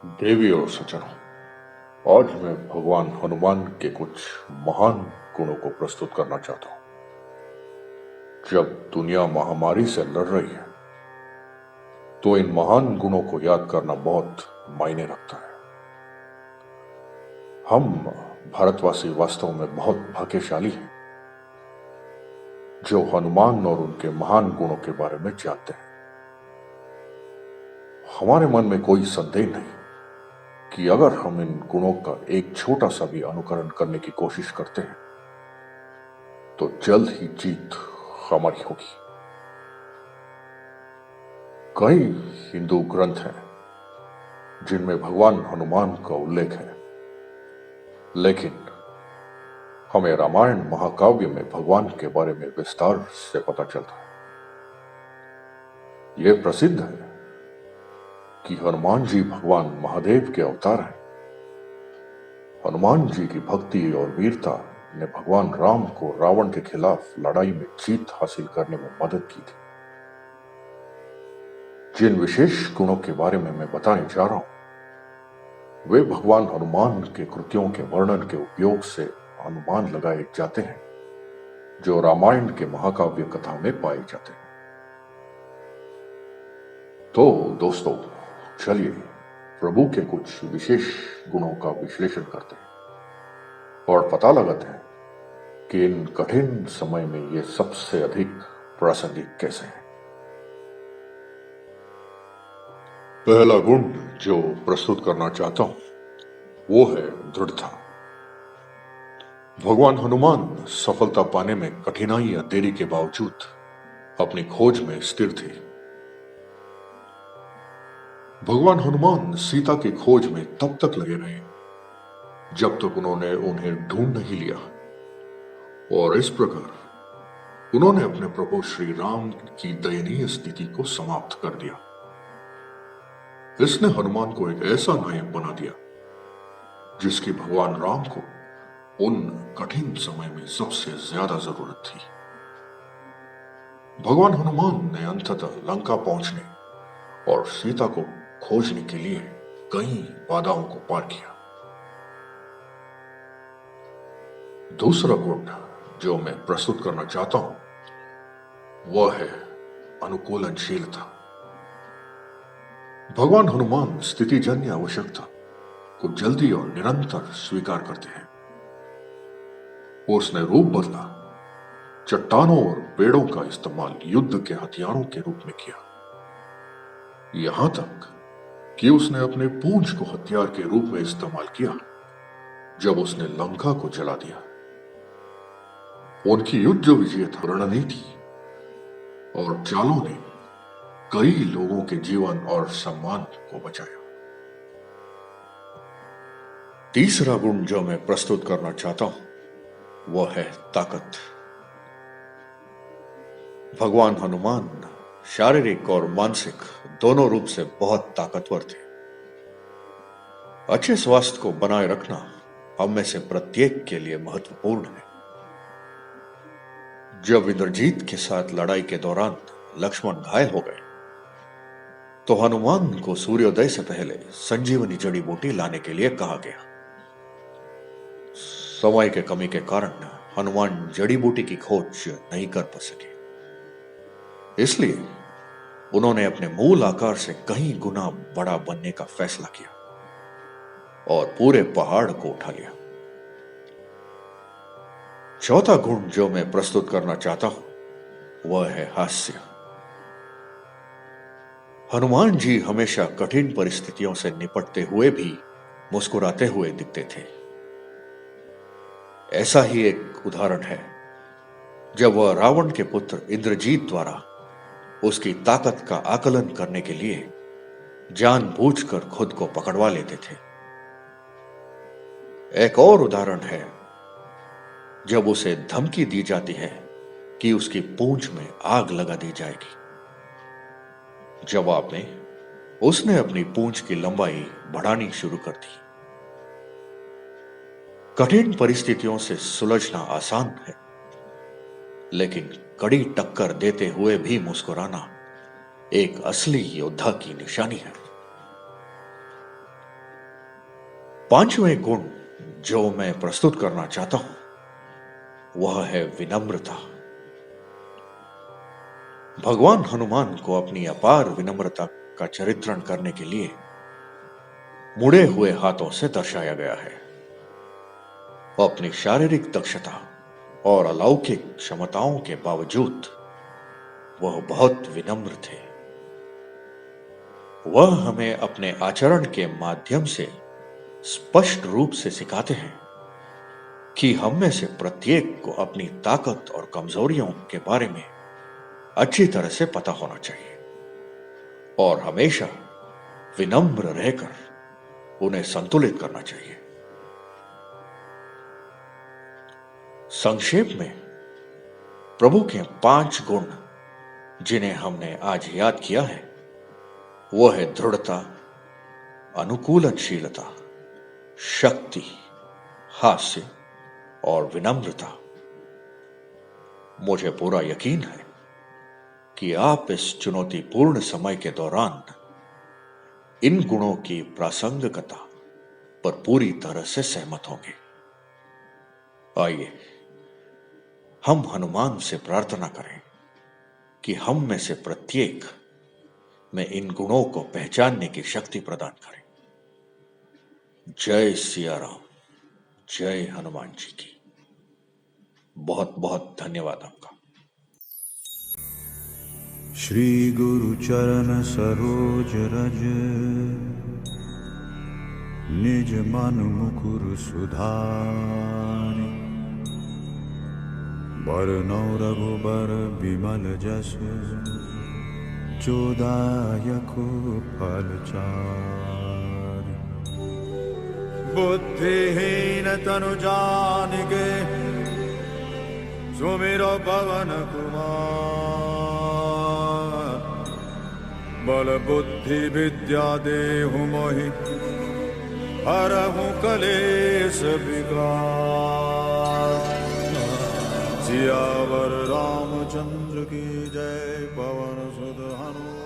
देवी और सज्जनों, आज मैं भगवान हनुमान के कुछ महान गुणों को प्रस्तुत करना चाहता हूं। जब दुनिया महामारी से लड़ रही है तो इन महान गुणों को याद करना बहुत मायने रखता है। हम भारतवासी वास्तव में बहुत भाग्यशाली हैं जो हनुमान और उनके महान गुणों के बारे में जानते हैं। हमारे मन में कोई संदेह नहीं कि अगर हम इन गुणों का एक छोटा सा भी अनुकरण करने की कोशिश करते हैं तो जल्द ही जीत हमारी होगी। कई हिंदू ग्रंथ हैं जिनमें भगवान हनुमान का उल्लेख है, लेकिन हमें रामायण महाकाव्य में भगवान के बारे में विस्तार से पता चलता है। यह प्रसिद्ध है कि हनुमान जी भगवान महादेव के अवतार हैं। हनुमान जी की भक्ति और वीरता ने भगवान राम को रावण के खिलाफ लड़ाई में जीत हासिल करने में मदद की थी। जिन विशेष गुणों के बारे में मैं बताने जा रहा हूं वे भगवान हनुमान के कृत्यों के वर्णन के उपयोग से अनुमान लगाए जाते हैं जो रामायण के महाकाव्य कथा में पाए जाते हैं। तो दोस्तों, चलिए प्रभु के कुछ विशेष गुणों का विश्लेषण करते हैं और पता लगाते हैं कि इन कठिन समय में ये सबसे अधिक प्रासंगिक कैसे हैं। पहला गुण जो प्रस्तुत करना चाहता हूं वो है दृढ़ता। भगवान हनुमान सफलता पाने में कठिनाई या देरी के बावजूद अपनी खोज में स्थिर थे। भगवान हनुमान सीता की खोज में तब तक लगे रहे जब तक उन्होंने उन्हें ढूंढ नहीं लिया, और इस प्रकार उन्होंने अपने प्रभु श्री राम की दयनीय स्थिति को समाप्त कर दिया। इसने हनुमान को एक ऐसा नायक बना दिया जिसकी भगवान राम को उन कठिन समय में सबसे ज्यादा जरूरत थी। भगवान हनुमान ने अंततः लंका पहुंचने और सीता को खोजने के लिए कई बाधाओं को पार किया। दूसरा गुण जो मैं प्रस्तुत करना चाहता हूं वह है अनुकूलनशीलता। भगवान हनुमान स्थितिजन्य आवश्यकता को जल्दी और निरंतर स्वीकार करते हैं। उसने रूप बदला, चट्टानों और पेड़ों का इस्तेमाल युद्ध के हथियारों के रूप में किया, यहां तक कि उसने अपने पूंछ को हथियार के रूप में इस्तेमाल किया जब उसने लंका को जला दिया। उनकी युद्ध विजेता रणनीति और चालों ने कई लोगों के जीवन और सम्मान को बचाया। तीसरा गुण जो मैं प्रस्तुत करना चाहता हूं वह है ताकत। भगवान हनुमान शारीरिक और मानसिक दोनों रूप से बहुत ताकतवर थे। अच्छे स्वास्थ्य को बनाए रखना हम में से प्रत्येक के लिए महत्वपूर्ण है। जब इंद्रजीत के साथ लड़ाई के दौरान लक्ष्मण घायल हो गए तो हनुमान को सूर्योदय से पहले संजीवनी जड़ी बूटी लाने के लिए कहा गया। समय के कमी के कारण हनुमान जड़ी बूटी की खोज नहीं कर पा सके, इसलिए उन्होंने अपने मूल आकार से कई गुना बड़ा बनने का फैसला किया और पूरे पहाड़ को उठा लिया। चौथा गुण जो मैं प्रस्तुत करना चाहता हूं वह है हास्य। हनुमान जी हमेशा कठिन परिस्थितियों से निपटते हुए भी मुस्कुराते हुए दिखते थे। ऐसा ही एक उदाहरण है जब वह रावण के पुत्र इंद्रजीत द्वारा उसकी ताकत का आकलन करने के लिए जानबूझकर खुद को पकड़वा लेते थे। एक और उदाहरण है जब उसे धमकी दी जाती है कि उसकी पूंछ में आग लगा दी जाएगी। जवाब में उसने अपनी पूंछ की लंबाई बढ़ानी शुरू कर दी। कठिन परिस्थितियों से सुलझना आसान है, लेकिन कड़ी टक्कर देते हुए भी मुस्कुराना एक असली योद्धा की निशानी है। पांचवें गुण जो मैं प्रस्तुत करना चाहता हूं वह है विनम्रता। भगवान हनुमान को अपनी अपार विनम्रता का चरित्रण करने के लिए मुड़े हुए हाथों से दर्शाया गया है। अपनी शारीरिक दक्षता और अलौकिक क्षमताओं के बावजूद वह बहुत विनम्र थे। वह हमें अपने आचरण के माध्यम से स्पष्ट रूप से सिखाते हैं कि हम में से प्रत्येक को अपनी ताकत और कमजोरियों के बारे में अच्छी तरह से पता होना चाहिए और हमेशा विनम्र रहकर उन्हें संतुलित करना चाहिए। संक्षेप में प्रभु के 5 गुण जिन्हें हमने आज याद किया है वह है दृढ़ता, अनुकूलनशीलता, शक्ति, हास्य और विनम्रता। मुझे पूरा यकीन है कि आप इस चुनौतीपूर्ण समय के दौरान इन गुणों की प्रासंगिकता पर पूरी तरह से सहमत होंगे। आइए हम हनुमान से प्रार्थना करें कि हम में से प्रत्येक में इन गुणों को पहचानने की शक्ति प्रदान करें। जय सिया राम, जय हनुमान जी की। बहुत बहुत धन्यवाद आपका। श्री गुरु चरण सरोज रज, निज मन मुकुर सुधारि। बरनौ रघुबर विमल जस, जो दायक फल चारि। बुद्धिहीन तनु जानिके, सुमिरो पवन कुमार। बल बुद्धि विद्या देहु मोहि, हरहु कलेश विकार। सियावर रामचंद्र की जय, पवन सुत हनुमान।